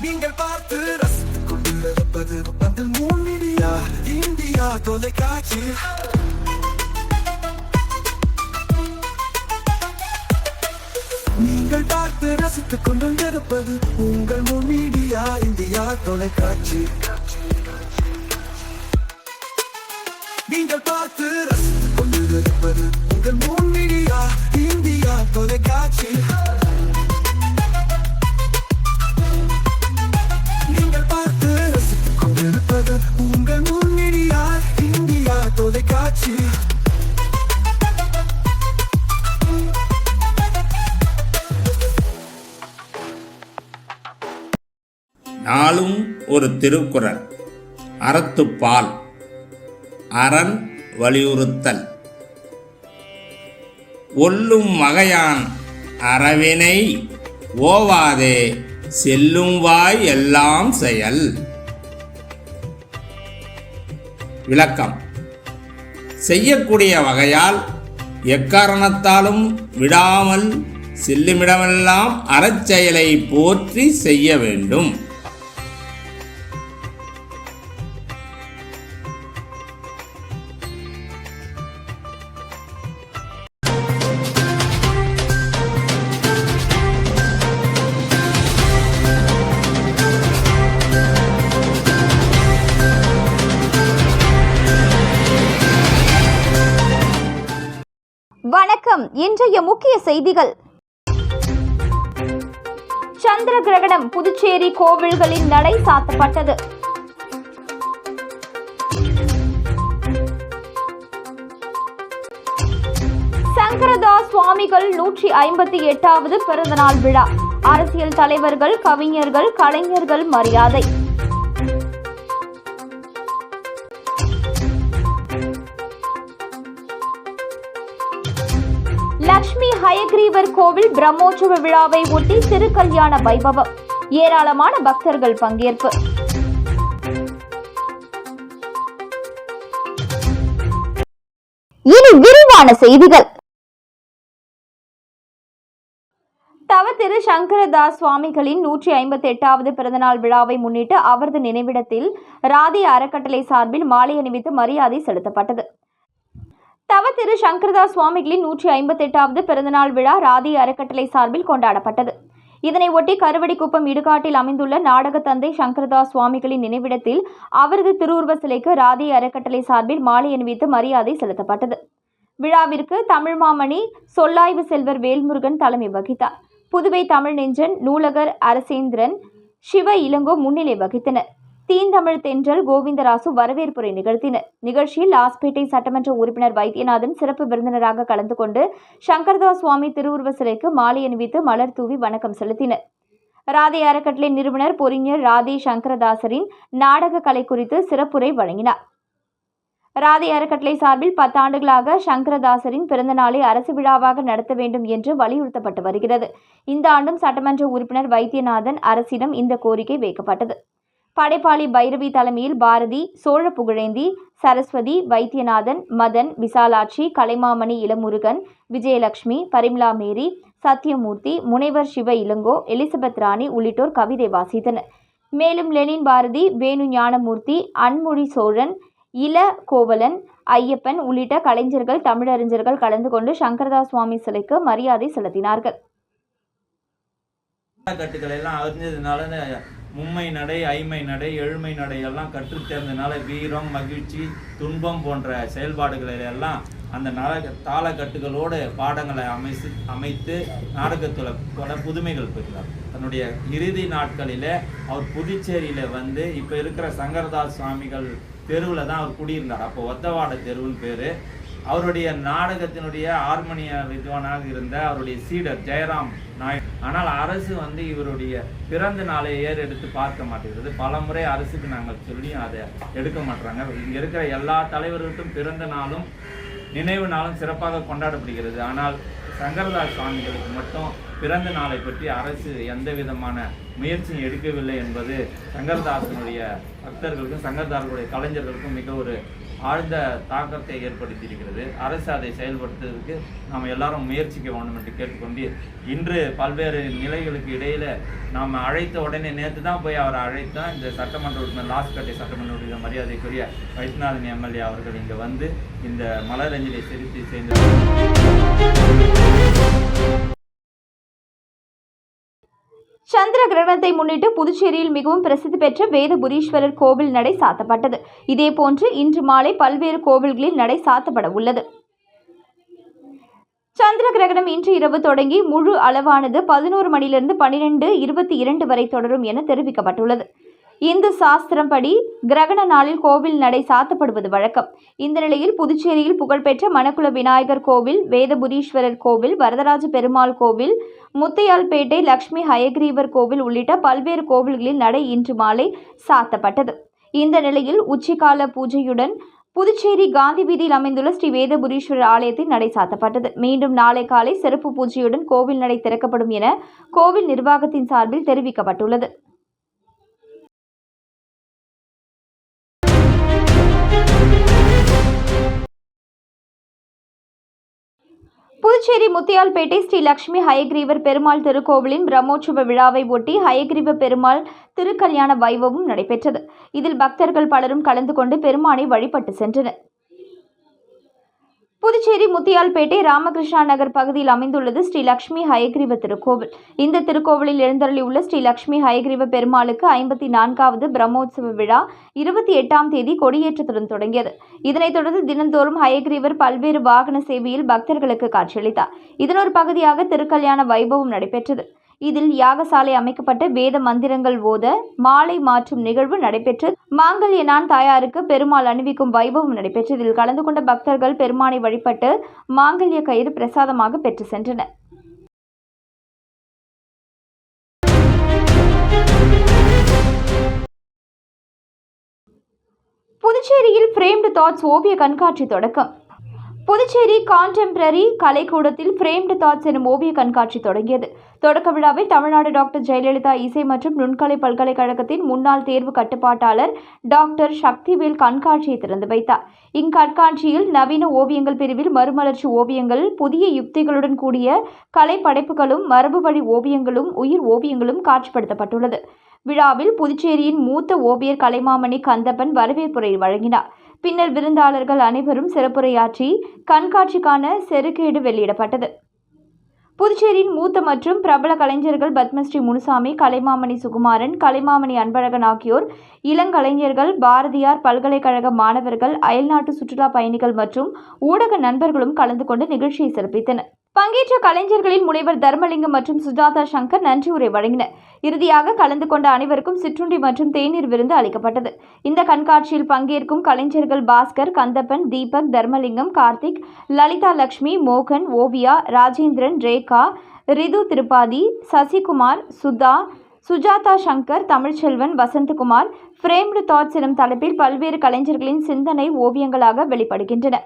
நீங்கள் பார்த்து ரசித்துக் கொண்டிருப்பது பந்தல் மீடியா இந்தியா தொலைக்காட்சி. நீங்கள் பார்த்து ரசித்துக் கொண்டிருப்பது உங்கள் மீடியா இந்தியா தொலைக்காட்சி. நீங்கள் பார்த்து ரசித்துக் கொண்டிருப்பது உங்கள் மீடியா இந்தியா தொலைக்காட்சி. நீங்கள் பார்த்து ரசித்துக் கொண்டிருப்பது உங்கள் மீடியா இந்தியா தொலைக்காட்சி. நாளும் ஒரு திருக்குறள். அறத்துப்பால். அரண் வலியுறுத்தல். ஒல்லும் வகையான் அறவினை ஓவாதே செல்லும் வாய் எல்லாம் செயல். விளக்கம். செய்யக்கூடிய வகையால் எக்காரணத்தாலும் விடாமல் செல்லுமிடமெல்லாம் அறச்செயலை போற்றி செய்ய வேண்டும். வணக்கம். இன்றைய முக்கிய செய்திகள். சந்திர கிரகணம். புதுச்சேரி கோவில்களில் நடை சாத்தப்பட்டது. சங்கரதாஸ் சுவாமிகள் 158வது பிறந்தநாள் விழா. அரசியல் தலைவர்கள், கவிஞர்கள், கலைஞர்கள் மரியாதை. லட்சுமி ஹயக்ரீவர் கோவில் பிரம்மோற்சவ விழாவை ஒட்டி திருக்கல்யாண வைபவம். ஏராளமான பக்தர்கள் பங்கேற்பு. இனி விரிவான செய்திகள். தவ திரு சங்கரதாஸ் சுவாமிகளின் 158வது பிறந்தநாள் விழாவை முன்னிட்டு அவரது நினைவிடத்தில் ராதி அறக்கட்டளை சார்பில் மாலை அணிவித்து மரியாதை செலுத்தப்பட்டது. தவ திரு சங்கரதாஸ் சுவாமிகளின் 158வது பிறந்தநாள் விழா ராதி அறக்கட்டளை சார்பில் கொண்டாடப்பட்டது. இதனை ஒட்டி கருவடிக்குப்பம் இடுகாட்டில் அமைந்துள்ள நாடக தந்தை சங்கரதாஸ் சுவாமிகளின் நினைவிடத்தில் அவரது திருவுருவ சிலைக்கு ராதி அறக்கட்டளை சார்பில் மாலை அணிவித்து மரியாதை செலுத்தப்பட்டது. விழாவிற்கு தமிழ் மாமணி சொல்லாய்வு செல்வர் வேல்முருகன் தலைமை வகித்தார். புதுவை தமிழ் நெஞ்சன் நூலகர் அரசேந்திரன், சிவ இளங்கோ முன்னிலை வகித்தனர். தீந்தமிழ் தென்றல் கோவிந்தராசு வரவேற்புரை நிகழ்த்தினர். நிகழ்ச்சியில் லாஸ்பேட்டை சட்டமன்ற உறுப்பினர் வைத்தியநாதன் சிறப்பு விருந்தினராக கலந்து கொண்டு சங்கரதாஸ் சுவாமி திருவுருவ சிலைக்கு மாலை அணிவித்து மலர் தூவி வணக்கம் செலுத்தினர். ராதே அறக்கட்டளை நிறுவனர் பொறிஞர் ராதே சங்கரதாசரின் நாடக கலை குறித்து சிறப்புரை வழங்கினார். ராதே அறக்கட்டளை சார்பில் 10 ஆண்டுகளாக சங்கரதாசரின் பிறந்த நாளை அரசு விழாவாக நடத்த வேண்டும் என்று வலியுறுத்தப்பட்டு வருகிறது. இந்த ஆண்டும் சட்டமன்ற உறுப்பினர் வைத்தியநாதன் அரசிடம் இந்த கோரிக்கை வைக்கப்பட்டது. படைப்பாளி பைரவி தலைமையில் பாரதி, சோழ புகழேந்தி, சரஸ்வதி, வைத்தியநாதன், மதன், விசாலாட்சி, கலைமாமணி இளமுருகன், விஜயலட்சுமி, பரிமலா மேரி, சத்தியமூர்த்தி, முனைவர் சிவ இளங்கோ, எலிசபெத் ராணி உள்ளிட்டோர் கவிதை வாசித்தனர். மேலும் லெனின் பாரதி, வேணு ஞானமூர்த்தி, அன்மொழி சோழன், இள கோவலன், ஐயப்பன் உள்ளிட்ட கலைஞர்கள், தமிழறிஞர்கள் கலந்து கொண்டு சங்கரதாஸ் சுவாமி சிலைக்கு மரியாதை செலுத்தினார்கள். மும்மை நடை, ஐமை நடை, எழுமை நடை எல்லாம் கற்றுத் தேர்ந்தனால வீரம், மகிழ்ச்சி, துன்பம் போன்ற செயல்பாடுகளில் எல்லாம் அந்த தாளக்கட்டுகளோடு பாடங்களை அமைத்து நாடகத்தில் பல புதுமைகள் பெற்றார். தன்னுடைய இறுதி நாட்களில் அவர் புதுச்சேரியில் வந்து இப்போ இருக்கிற சங்கரதாஸ் சுவாமிகள் தெருவில் தான் அவர் குடியிருந்தார். அப்போ ஒத்தவாட தெருவுன்னு பேர். அவருடைய நாடகத்தினுடைய ஹார்மோனிய வித்வானாக இருந்த அவருடைய சீடர் ஜெயராம் நாயுடு. ஆனால் அரசு வந்து இவருடைய பிறந்த நாளை ஏறெடுத்து பார்க்க மாட்டேங்கிறது. பல முறை அரசுக்கு நாங்கள் சொல்லியும் அதை எடுக்க மாட்டாங்க. இங்கே இருக்கிற எல்லா தலைவர்களுக்கும் பிறந்த நாளும் நினைவு நாளும் சிறப்பாக கொண்டாடப்படுகிறது. ஆனால் சங்கரதாஸ் சுவாமிகளுக்கு மட்டும் பிறந்த நாளை பற்றி அரசு எந்த விதமான முயற்சியும் எடுக்கவில்லை என்பது சங்கரதாசனுடைய பக்தர்களுக்கும் சங்கரதாசனுடைய கலைஞர்களுக்கும் மிக ஒரு ஆழ்ந்த தாக்கத்தை ஏற்படுத்தியிருக்கிறது. அரசு அதை செயல்படுத்துவதற்கு நாம் எல்லாரும் முயற்சிக்க வேண்டும் என்று கேட்டுக்கொண்டு, இன்று பல்வேறு நிலைகளுக்கு இடையில் நாம் அழைத்த உடனே நேற்று தான் போய் அவரை அழைத்தோம். இந்த சட்டமன்ற உறுப்பினர் லாஸ்கட்டை சட்டமன்ற உறுப்பினர் மரியாதைக்குரிய வைத்தியநாதன் எம்எல்ஏ அவர்கள் இங்கே வந்து இந்த மலரஞ்சலி செலுத்தி சேர்ந்து சந்திர கிரகணத்தை முன்னிட்டு புதுச்சேரியில் மிகவும் பிரசித்தி பெற்ற வேதபுரீஸ்வரர் கோவில் நடை சாத்தப்பட்டது. இதேபோன்று இன்று மாலை பல்வேறு கோவில்களில் நடை சாத்தப்பட உள்ளது. சந்திர கிரகணம் இன்று இரவு தொடங்கி முழு அளவானது 11 மணியிலிருந்து 12:22 வரை தொடரும் என தெரிவிக்கப்பட்டுள்ளது. இந்து சாஸ்திரப்படி கிரகண நாளில் கோவில் நடை சாத்தப்படுவது வழக்கம். இந்த நிலையில் புதுச்சேரியில் புகழ்பெற்ற மணக்குள விநாயகர் கோவில், வேதபுரீஸ்வரர் கோவில், வரதராஜ பெருமாள் கோவில், முத்தையால்பேட்டை லட்சுமி ஹயக்ரீவர் கோவில் உள்ளிட்ட பல்வேறு கோவில்களில் நடை இன்று மாலை சாத்தப்பட்டது. இந்த நிலையில் உச்சிகால பூஜையுடன் புதுச்சேரி காந்தி வீதியில் அமைந்துள்ள ஸ்ரீ வேதபுரீஸ்வரர் ஆலயத்தில் நடை சாத்தப்பட்டது. மீண்டும் நாளை காலை சிறப்பு பூஜையுடன் கோவில் நடை திறக்கப்படும் என கோவில் நிர்வாகத்தின் சார்பில் தெரிவிக்கப்பட்டுள்ளது. புதுச்சேரி முத்தியால்பேட்டை ஸ்ரீ லட்சுமி ஹயக்ரீவர் பெருமாள் திருக்கோவிலின் பிரம்மோற்சவ விழாவை ஒட்டி ஹயக்ரீவ பெருமாள் திருக்கல்யாண வைபவம் நடைபெற்றது. இதில் பக்தர்கள் பலரும் கலந்து கொண்டு பெருமானை வழிபட்டு சென்றனர். புதுச்சேரி முத்தியால்பேட்டை ராமகிருஷ்ணா நகர் பகுதியில் அமைந்துள்ளது ஸ்ரீ லட்சுமி ஹயக்ரீவ திருக்கோவில். இந்த திருக்கோவிலில் எழுந்தருளியுள்ள ஸ்ரீ லட்சுமி ஹயக்ரீவ பெருமாளுக்கு 54வது பிரம்மோற்சவ விழா 28ஆம் தேதி கொடியேற்றத்துடன் தொடங்கியது. இதனைத் தொடர்ந்து தினந்தோறும் ஹயக்ரீவர் பல்வேறு வாகன சேவையில் பக்தர்களுக்கு காட்சியளித்தார். இதன் ஒரு பகுதியாக திருக்கல்யாண வைபவம் நடைபெற்றது. இதில் யாகசாலை அமைக்கப்பட்ட வேத மந்திரங்கள் ஓத மாலை மாற்றும் நிகழ்வு நடைபெற்று மாங்கல்யனான் தாயாருக்கு பெருமாள் அணிவிக்கும் வைபவம் நடைபெற்று இதில் கலந்து கொண்ட பக்தர்கள் பெருமானை வழிபட்டு மாங்கல்ய கயிறு பிரசாதமாக பெற்று சென்றனர். புதுச்சேரியில் ஃப்ரேம்டு தாட்ஸ் ஓவிய கண்காட்சி தொடக்கம். புதுச்சேரி கான்டெம்பரரி கலைக்கூடத்தில் ஃப்ரேம்டு தாட்ஸ் எனும் ஓவிய கண்காட்சி தொடங்கியது. தொடக்க விழாவில் தமிழ்நாடு டாக்டர் ஜெயலலிதா இசை மற்றும் நுண்கலை பல்கலைக்கழகத்தின் முன்னாள் தேர்வு கட்டுப்பாட்டாளர் டாக்டர் சக்திவேல் கண்காட்சியை திறந்து வைத்தார். இக்கண்காட்சியில் நவீன ஓவியங்கள் பிரிவில் மறுமலர்ச்சி ஓவியங்கள், புதிய யுக்திகளுடன் கூடிய கலை படைப்புகளும், மரபு வழி ஓவியங்களும், உயிர் ஓவியங்களும் காட்சிப்படுத்தப்பட்டுள்ளது. விழாவில் புதுச்சேரியின் மூத்த ஓவியர் கலைமாமணி கந்தப்பன் வரவேற்புரை வழங்கினார். பின்னர் விருந்தாளர்கள் அனைவரும் சிறப்புரையாற்றி கண்காட்சிக்கான செருக்கேடு வெளியிடப்பட்டது. புதுச்சேரியின் மூத்த மற்றும் பிரபல கலைஞர்கள் பத்மஸ்ரீ முனுசாமி, கலைமாமணி சுகுமாரன், கலைமாமணி அன்பழகன் ஆகியோர் இளங்கலைஞர்கள், பாரதியார் பல்கலைக்கழக மாணவர்கள், அயல்நாட்டு சுற்றுலா பயணிகள் மற்றும் ஊடக நண்பர்களும் கலந்து கொண்டு நிகழ்ச்சியை சிறப்பித்தனர். பங்கேற்ற கலைஞர்களில் முனைவர் தர்மலிங்கம் மற்றும் சுஜாதா சங்கர் நன்றி உரை வழங்கினர். இறுதியாக கலந்து கொண்ட அனைவருக்கும் சிற்றுண்டி மற்றும் தேநீர் விருந்து அளிக்கப்பட்டது. இந்த கண்காட்சியில் பங்கேற்கும் கலைஞர்கள் பாஸ்கர், கந்தப்பன், தீபக், தர்மலிங்கம், கார்த்திக், லலிதா லட்சுமி, மோகன், ஓவியா, ராஜேந்திரன், ரேகா, ரிது திரிபாதி, சசிகுமார், சுதா, சுஜாதா சங்கர், தமிழ்ச்செல்வன், வசந்தகுமார். ஃப்ரேம்டு தாட்ஸ் எனும் தலைப்பில் பல்வேறு கலைஞர்களின் சிந்தனை ஓவியங்களாக வெளிப்படுகின்றன.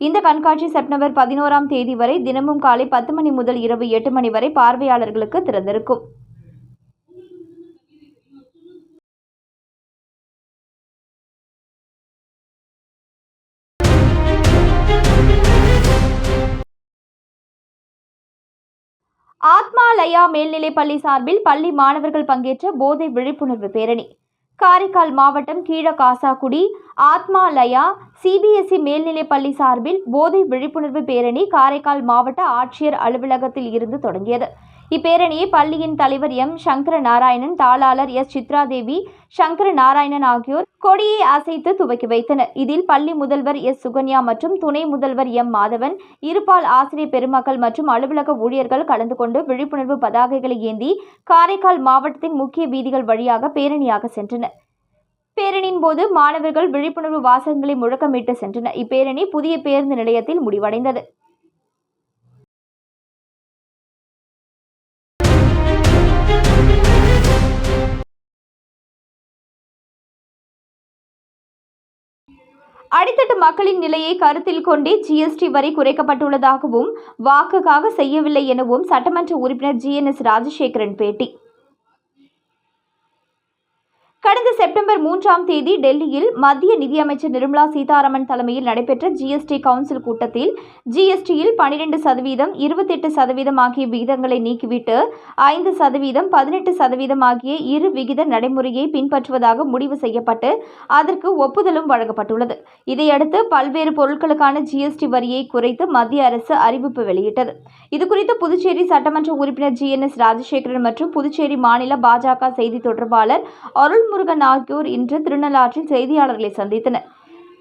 இந்த கண்காட்சி செப்டம்பர் 11ஆம் தேதி வரை தினமும் காலை 10 மணி முதல் இரவு 8 மணி வரை பார்வையாளர்களுக்கு திறந்திருக்கும். ஆத்மாலயா மேல்நிலைப்பள்ளி சார்பில் பள்ளி மாணவர்கள் பங்கேற்ற போதை விழிப்புணர்வு பேரணி. காரைக்கால் மாவட்டம் கீழகாசாக்குடி ஆத்மாலயா சிபிஎஸ்இ மேல்நிலைப்பள்ளி சார்பில் போதை விழிப்புணர்வு பேரணி காரைக்கால் மாவட்ட ஆட்சியர் அலுவலகத்தில் இருந்து தொடங்கியது. இப்பேரணியை பள்ளியின் தலைவர் எம் சங்கர நாராயணன், தாளாளர் எஸ் சித்ராதேவி, சங்கர நாராயணன் ஆகியோர் கொடியை அசைத்து துவக்கி வைத்தனர். இதில் பள்ளி முதல்வர் எஸ் சுகன்யா மற்றும் துணை முதல்வர் எம் மாதவன், இருபால் ஆசிரியர் பெருமக்கள் மற்றும் அலுவலக ஊழியர்கள் கலந்து கொண்டு விழிப்புணர்வு பதாகைகளை ஏந்தி காரைக்கால் மாவட்டத்தின் முக்கிய வீதிகள் வழியாக பேரணியாக சென்றனர். பேரணியின் போது மாணவர்கள் விழிப்புணர்வு வாசகங்களை முழக்கமிட்டு சென்றனர். இப்பேரணி புதிய பேருந்து நிலையத்தில் முடிவடைந்தது. அடித்தட்டு மக்களின் நிலையை கருத்தில் கொண்டே ஜிஎஸ்டி வரி குறைக்கப்பட்டுள்ளதாகவும் வாக்குக்காக செய்யவில்லை எனவும் சட்டமன்ற உறுப்பினர் GNS ராஜசேகரன் பேட்டி. கடந்த செப்டம்பர் 3ஆம் தேதி டெல்லியில் மத்திய நிதியமைச்சர் நிர்மலா சீதாராமன் தலைமையில் நடைபெற்ற ஜிஎஸ்டி கவுன்சில் கூட்டத்தில் ஜிஎஸ்டியில் 12%, 28% ஆகிய விகிதங்களை நீக்கிவிட்டு 5%, 18% ஆகிய இரு விகித நடைமுறையை பின்பற்றுவதாக முடிவு செய்யப்பட்டு அதற்கு ஒப்புதலும் வழங்கப்பட்டுள்ளது. இதையடுத்து பல்வேறு பொருட்களுக்கான ஜிஎஸ்டி வரியை குறைத்து மத்திய அரசு அறிவிப்பு வெளியிட்டது. இதுகுறித்து புதுச்சேரி சட்டமன்ற உறுப்பினர் GNS ராஜசேகரன் மற்றும் புதுச்சேரி மாநில பாஜக செய்தி தொடர்பாளர் அருள்முருகன் ஆகியோர் இன்று திருநள்ளாற்றில் செய்தியாளர்களை சந்தித்தனர்.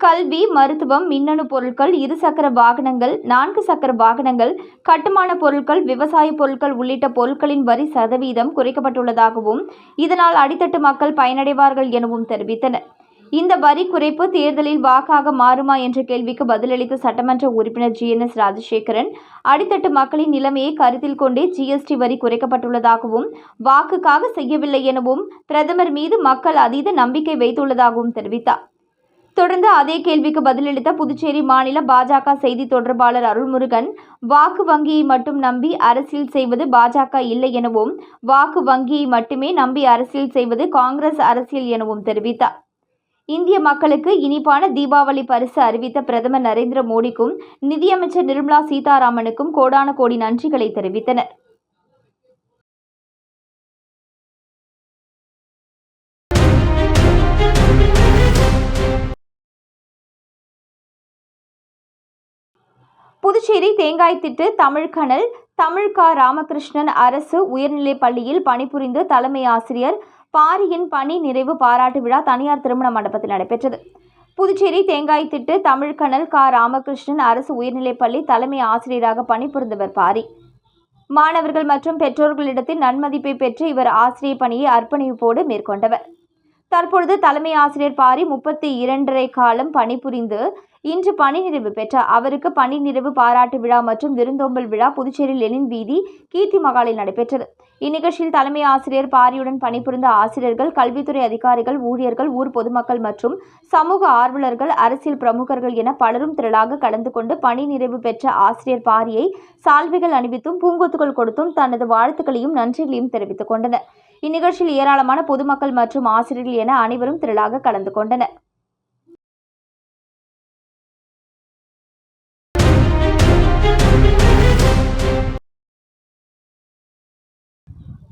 கல்வி, மருத்துவம், மின்னணு பொருட்கள், 2 சக்கர வாகனங்கள், 4 சக்கர வாகனங்கள், கட்டுமான பொருட்கள், விவசாய பொருட்கள் உள்ளிட்ட பொருட்களின் வரி சதவீதம் குறைக்கப்பட்டுள்ளதாகவும் இதனால் அடித்தட்டு மக்கள் பயனடைவார்கள் எனவும் தெரிவித்தனர். இந்த வரி குறைப்பு தேர்தலில் வாக்காக மாறுமா என்ற கேள்விக்கு பதிலளித்த சட்டமன்ற உறுப்பினர் GNS ராஜசேகரன், அடித்தட்டு மக்களின் நிலைமையை கருத்தில் கொண்டே ஜிஎஸ்டி வரி குறைக்கப்பட்டுள்ளதாகவும் வாக்குக்காக செய்யவில்லை எனவும் பிரதமர் மீது மக்கள் அதீத நம்பிக்கை வைத்துள்ளதாகவும் தெரிவித்தார். தொடர்ந்து அதே கேள்விக்கு பதிலளித்த புதுச்சேரி மாநில பாஜக செய்தி தொடர்பாளர் அருள்முருகன், வாக்கு வங்கியை மட்டும் நம்பி அரசியல் செய்வது பாஜக இல்லை எனவும் வாக்கு வங்கியை மட்டுமே நம்பி அரசியல் செய்வது காங்கிரஸ் அரசியல் எனவும் தெரிவித்தார். இந்திய மக்களுக்கு இனிப்பான தீபாவளி பரிசு அறிவித்த பிரதமர் நரேந்திர மோடிக்கும் நிதியமைச்சர் நிர்மலா சீதாராமனுக்கும் கோடான கோடி நன்றிகளை தெரிவித்தனர். புதுச்சேரி தேங்காய்திட்டு தமிழ்கனல் தமிழ் க. ராமகிருஷ்ணன் அரசு உயர்நிலைப் பள்ளியில் பணிபுரிந்து தலைமை ஆசிரியர் பாரியின் பணி நிறைவு பாராட்டு விழா தனியார் திருமண மண்டபத்தில் நடைபெற்றது. புதுச்சேரி தேங்காய்திட்டு தமிழ்கனல் க. ராமகிருஷ்ணன் அரசு உயர்நிலைப்பள்ளி தலைமை ஆசிரியராக பணிபுரிந்தவர் பாரி. மாணவர்கள் மற்றும் பெற்றோர்களிடத்தில் நன்மதிப்பை பெற்று இவர் ஆசிரியர் பணியை அர்ப்பணிப்போடு மேற்கொண்டவர். தற்பொழுது தலைமை ஆசிரியர் பாரி 32.5 காலம் பணிபுரிந்து இன்று பணி நிறைவு பெற்றார். அவருக்கு பணி நிறைவு பாராட்டு விழா மற்றும் விருந்தோம்பல் விழா புதுச்சேரி லெனின் வீதி கீர்த்தி மகாலில் நடைபெற்றது. இந்நிகழ்ச்சியில் தலைமை ஆசிரியர் பாரியுடன் பணிபுரிந்த ஆசிரியர்கள், கல்வித்துறை அதிகாரிகள், ஊழியர்கள், ஊர் பொதுமக்கள் மற்றும் சமூக ஆர்வலர்கள், அரசியல் பிரமுகர்கள் என பலரும் திரளாக கலந்து கொண்டு பணி நிறைவு பெற்ற ஆசிரியர் பாரியை சால்வைகள் அணிவித்தும் பூங்கொத்துகள் கொடுத்தும் தனது வாழ்த்துக்களையும் நன்றிகளையும் தெரிவித்துக் கொண்டனர். இந்நிகழ்ச்சியில் ஏராளமான பொதுமக்கள் மற்றும் ஆசிரியர்கள் என அனைவரும் திரளாக கலந்து கொண்டனர்.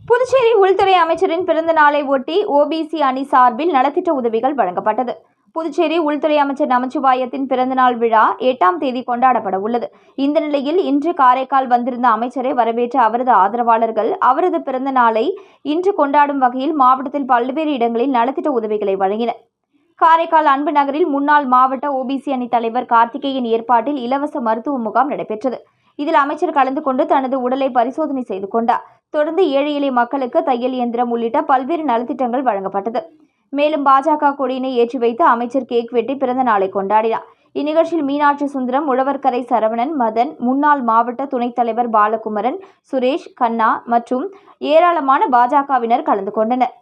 புதுச்சேரி உள்துறை அமைச்சரின் பிறந்த நாளை ஒட்டி OBC அணி சார்பில் நலத்திட்ட உதவிகள் வழங்கப்பட்டது. புதுச்சேரி உள்துறை அமைச்சர் நமச்சிவாயத்தின் பிறந்தநாள் விழா 8ஆம் தேதி கொண்டாடப்பட உள்ளது. இந்த நிலையில் இன்று காரைக்கால் வந்திருந்த அமைச்சரை வரவேற்ற அவரது ஆதரவாளர்கள் அவரது பிறந்த நாளை இன்று கொண்டாடும் வகையில் மாவட்டத்தில் பல்வேறு இடங்களில் நலத்திட்ட உதவிகளை வழங்கினர். காரைக்கால் அன்பு நகரில் முன்னாள் மாவட்ட OBC அணி தலைவர் கார்த்திகேயன் ஏற்பாட்டில் இலவச மருத்துவ முகாம் நடைபெற்றது. இதில் அமைச்சர் கலந்து கொண்டு தனது உடலை பரிசோதனை செய்து கொண்டார். தொடர்ந்து ஏழை எளிய மக்களுக்கு தையல் இயந்திரம் உள்ளிட்ட பல்வேறு நலத்திட்டங்கள் வழங்கப்பட்டது. மேலும் பாஜக கொடியினை ஏற்றி வைத்து அமைச்சர் கேக் வெட்டி பிறந்த நாளை கொண்டாடினார். இந்நிகழ்ச்சியில் மீனாட்சி சுந்தரம், உழவர்கரை சரவணன், மதன், முன்னாள் மாவட்ட துணைத் தலைவர் பாலகுமரன், சுரேஷ், கண்ணா மற்றும் ஏராளமான பாஜகவினர் கலந்து கொண்டனர்.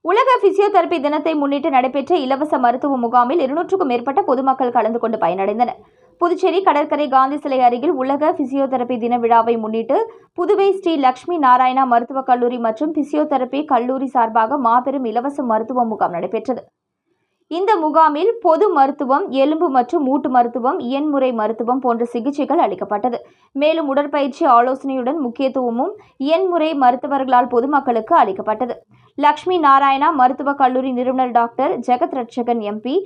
உலக பிசியோதெரபி தினத்தை முன்னிட்டு நடைபெற்ற இலவச மருத்துவ முகாமில் 200க்கும் மேற்பட்ட பொதுமக்கள் கலந்து கொண்டு பயனடைந்தனர். புதுச்சேரி கடற்கரை காந்தி சிலை அருகில் உலக பிசியோதெரபி தின விழாவை முன்னிட்டு புதுவை ஸ்ரீ லட்சுமி நாராயணா மருத்துவக் கல்லூரி மற்றும் பிசியோதெரபி கல்லூரி சார்பாக மாபெரும் இலவச மருத்துவ முகாம் நடைபெற்றது. இந்த முகாமில் பொது மருத்துவம், எலும்பு மற்றும் மூட்டு மருத்துவம், இயன்முறை மருத்துவம் போன்ற சிகிச்சைகள் அளிக்கப்பட்டது. மேலும் உடற்பயிற்சி ஆலோசனையுடன் முக்கியத்துவமும் இயன்முறை மருத்துவர்களால் பொதுமக்களுக்கு அளிக்கப்பட்டது. லட்சுமி நாராயணா மருத்துவக் கல்லூரி நிறுவனர் டாக்டர் ஜெகத் ரட்சகன் MP,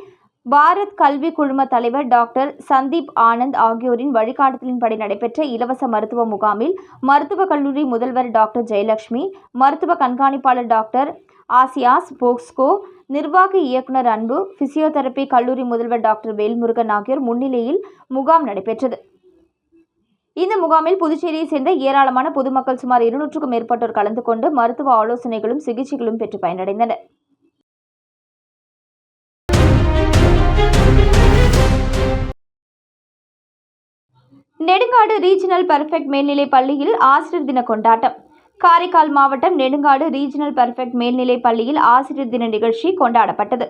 பாரத் கல்வி குழும தலைவர் டாக்டர் சந்தீப் ஆனந்த் ஆகியோரின் வழிகாட்டுதலின்படி நடைபெற்ற இலவச மருத்துவ முகாமில் மருத்துவக் கல்லூரி முதல்வர் டாக்டர் ஜெயலட்சுமி, மருத்துவ கண்காணிப்பாளர் டாக்டர் ஆசியாஸ் போக்ஸ்கோ, நிர்வாக இயக்குனர் அன்பு, பிசியோதெரபி கல்லூரி முதல்வர் டாக்டர் வேல்முருகன் ஆகியோர் முன்னிலையில் முகாம் நடைபெற்றது. இந்த முகாமில் புதுச்சேரியை சேர்ந்த ஏராளமான பொதுமக்கள் சுமார் 200க்கும் மேற்பட்டோர் கலந்து கொண்டு மருத்துவ ஆலோசனைகளும் சிகிச்சைகளும் பெற்று பயனடைந்தனர். நெடுங்காடு ரீஜனல் பர்ஃபெக்ட் மேல்நிலைப் பள்ளியில் ஆசிரியர் தின கொண்டாட்டம். காரைக்கால் மாவட்டம் நெடுங்காடு ரீஜனல் பர்ஃபெக்ட் மேல்நிலைப் பள்ளியில் ஆசிரியர் தின நிகழ்ச்சி கொண்டாடப்பட்டது.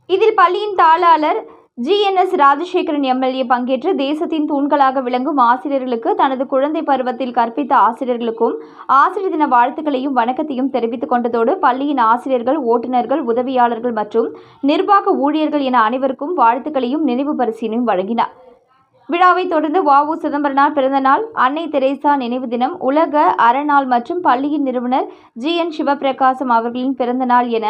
இதில் பள்ளியின் தாளாளர் GNS ராஜசேகரன் MLA பங்கேற்று தேசத்தின் தூண்களாக விளங்கும் ஆசிரியர்களுக்கு தனது குழந்தை பருவத்தில் கற்பித்த ஆசிரியர்களுக்கும் ஆசிரியர் தின வாழ்த்துக்களையும் வணக்கத்தையும் தெரிவித்துக் கொண்டதோடு பள்ளியின் ஆசிரியர்கள், ஓட்டுநர்கள், உதவியாளர்கள் மற்றும் நிர்வாக ஊழியர்கள் என அனைவருக்கும் வாழ்த்துக்களையும் நினைவு பரிசினையும் வழங்கினார். விழாவை தொடர்ந்து வ.உ. சிதம்பரனார் பிறந்தநாள், அன்னை தெரேசா நினைவு தினம், உலக அறநாள் மற்றும் பள்ளியின் நிறுவனர் GN சிவபிரகாசம் அவர்களின் பிறந்தநாள் என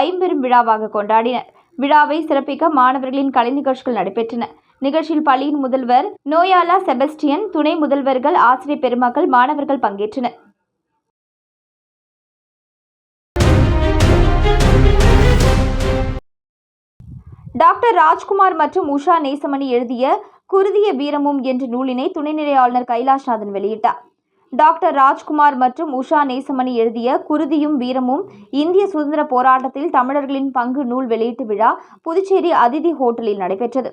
ஐம்பெரும் விழாவாக கொண்டாடினர். விழாவை சிறப்பிக்க மாணவர்களின் கலை நிகழ்ச்சிகள் நடைபெற்றன. நிகழ்ச்சியில் பள்ளியின் முதல்வர் நோயாலா செபஸ்டியன், துணை முதல்வர்கள், ஆசிரியர் பெருமக்கள், மாணவர்கள் பங்கேற்றனர். டாக்டர் ராஜ்குமார் மற்றும் உஷா நேசமணி எழுதிய குருதிய வீரமும் என்ற நூலினை துணைநிலை ஆளுநர் கைலாஷ்நாதன் வெளியிட்டார். டாக்டர் ராஜ்குமார் மற்றும் உஷா நேசமணி எழுதிய குருதியும் வீரமும் இந்திய சுதந்திர போராட்டத்தில் தமிழர்களின் பங்கு நூல் வெளியீட்டு விழா புதுச்சேரி அதிதி ஹோட்டலில் நடைபெற்றது.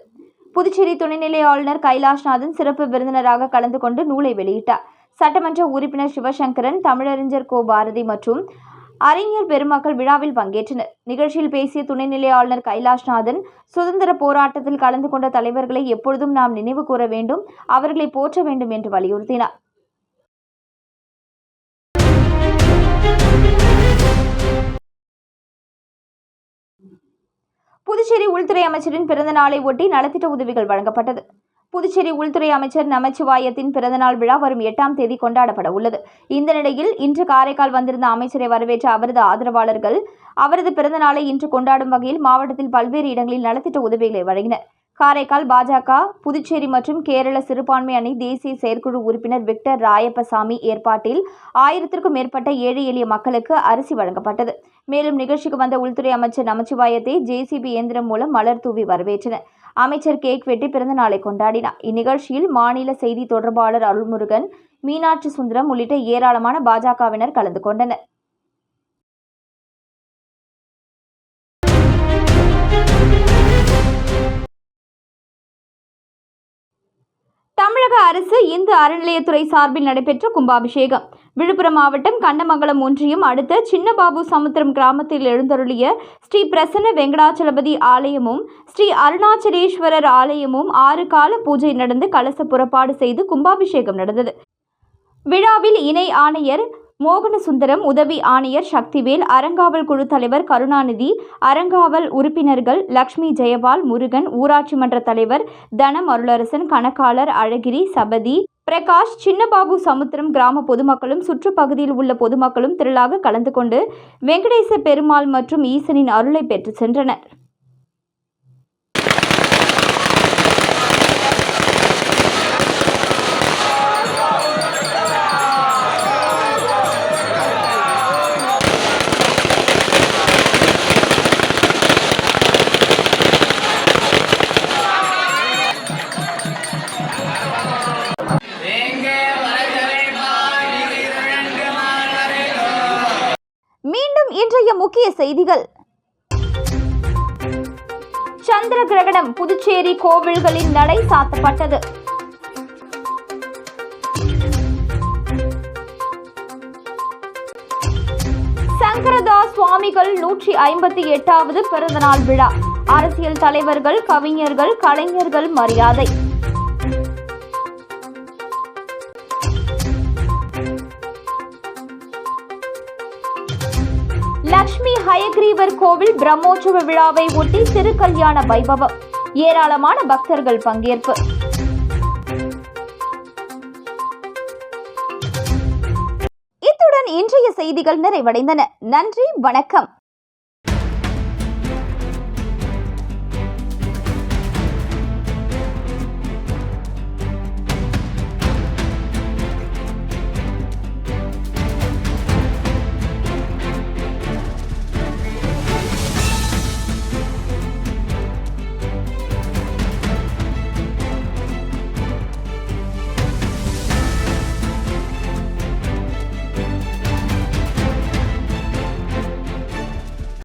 புதுச்சேரி துணைநிலை ஆளுநர் கைலாஷ்நாதன் சிறப்பு விருந்தினராக கலந்து கொண்டு நூலை வெளியிட்டார். சட்டமன்ற உறுப்பினர் சிவசங்கரன், தமிழறிஞர் கோ. பாரதி மற்றும் அறிஞர் பெருமக்கள் விழாவில் பங்கேற்றனர். நிகழ்ச்சியில் பேசிய துணைநிலை ஆளுநர் கைலாஷ்நாதன், சுதந்திர போராட்டத்தில் கலந்து கொண்ட தலைவர்களை எப்பொழுதும் நாம் நினைவு கூற வேண்டும், அவர்களை போற்ற வேண்டும் என்று வலியுறுத்தினார். புதுச்சேரி உள்துறை அமைச்சரின் பிறந்த நாளை ஒட்டி நலத்திட்ட உதவிகள் வழங்கப்பட்டது. புதுச்சேரி உள்துறை அமைச்சர் நமச்சிவாயத்தின் பிறந்தநாள் விழா வரும் 8ஆம் தேதி கொண்டாடப்பட உள்ளது. இந்த நிலையில் இன்று காரைக்கால் வந்திருந்த அமைச்சரை வரவேற்ற அவரது ஆதரவாளர்கள் அவரது பிறந்தநாளை இன்று கொண்டாடும் வகையில் மாவட்டத்தில் பல்வேறு இடங்களில் நலத்திட்ட உதவிகளை வழங்கினர். காரைக்கால் பாஜக, புதுச்சேரி மற்றும் கேரள சிறுபான்மை அணி தேசிய செயற்குழு உறுப்பினர் விக்டர் ராயப்பசாமி ஏற்பாட்டில் 1000க்கும் மேற்பட்ட ஏழை எளிய மக்களுக்கு அரிசி வழங்கப்பட்டது. மேலும் நிகழ்ச்சிக்கு வந்த உள்துறை அமைச்சர் நமச்சிவாயத்தை JCB இயந்திரம் மூலம் மலர் தூவி வரவேற்றனர். அமைச்சர் கேக் வெட்டி பிறந்த நாளை கொண்டாடினார். இந்நிகழ்ச்சியில் மாநில செய்தி தொடர்பாளர் அருள்முருகன், மீனாட்சி சுந்தரம் உள்ளிட்ட ஏராளமான பாஜகவினர் கலந்து கொண்டனர். தமிழக அரசு இந்து அறநிலையத்துறை சார்பில் நடைபெற்ற கும்பாபிஷேகம். விழுப்புரம் மாவட்டம் கண்ணமங்கலம் ஒன்றியம் அடுத்த சின்னபாபு சமுத்திரம் கிராமத்தில் எழுந்தருளிய ஸ்ரீ பிரசன்ன வெங்கடாச்சலபதி ஆலயமும் ஸ்ரீ அருணாச்சலேஸ்வரர் ஆலயமும் 6 கால பூஜை நடந்து கலச புறப்பாடு செய்து கும்பாபிஷேகம் நடந்தது. விழாவில் இணை ஆணையர் மோகனசுந்தரம், உதவி ஆணையர் சக்திவேல், அறங்காவல் குழு தலைவர் கருணாநிதி, அறங்காவல் உறுப்பினர்கள் லட்சுமி ஜெயபால், முருகன், ஊராட்சி மன்ற தலைவர் தனம் அருளரசன், கணக்காளர் அழகிரி, சபதி, பிரகாஷ், சின்னபாபு சமுத்திரம் கிராம பொதுமக்களும் சுற்றுப்பகுதியில் உள்ள பொதுமக்களும் திரளாக கலந்து கொண்டு வெங்கடேச பெருமாள் மற்றும் ஈசனின் அருளை பெற்று சென்றனர். மீண்டும் இன்றைய முக்கிய செய்திகள். சந்திர கிரகணம், புதுச்சேரி கோவில்களின் நடை சாத்தப்பட்டது. சங்கரதாஸ் சுவாமிகள் 158வது பிறந்தநாள் விழா. அரசியல் தலைவர்கள், கவிஞர்கள், கலைஞர்கள் மரியாதை. லட்சுமி ஹயக்ரீவர் கோவில் பிரம்மோற்சவ விழாவை ஒட்டி திருக்கல்யாண வைபவம். ஏராளமான பக்தர்கள் பங்கேற்பு. இத்துடன் இன்றைய செய்திகள் நிறைவடைந்தன. நன்றி, வணக்கம்.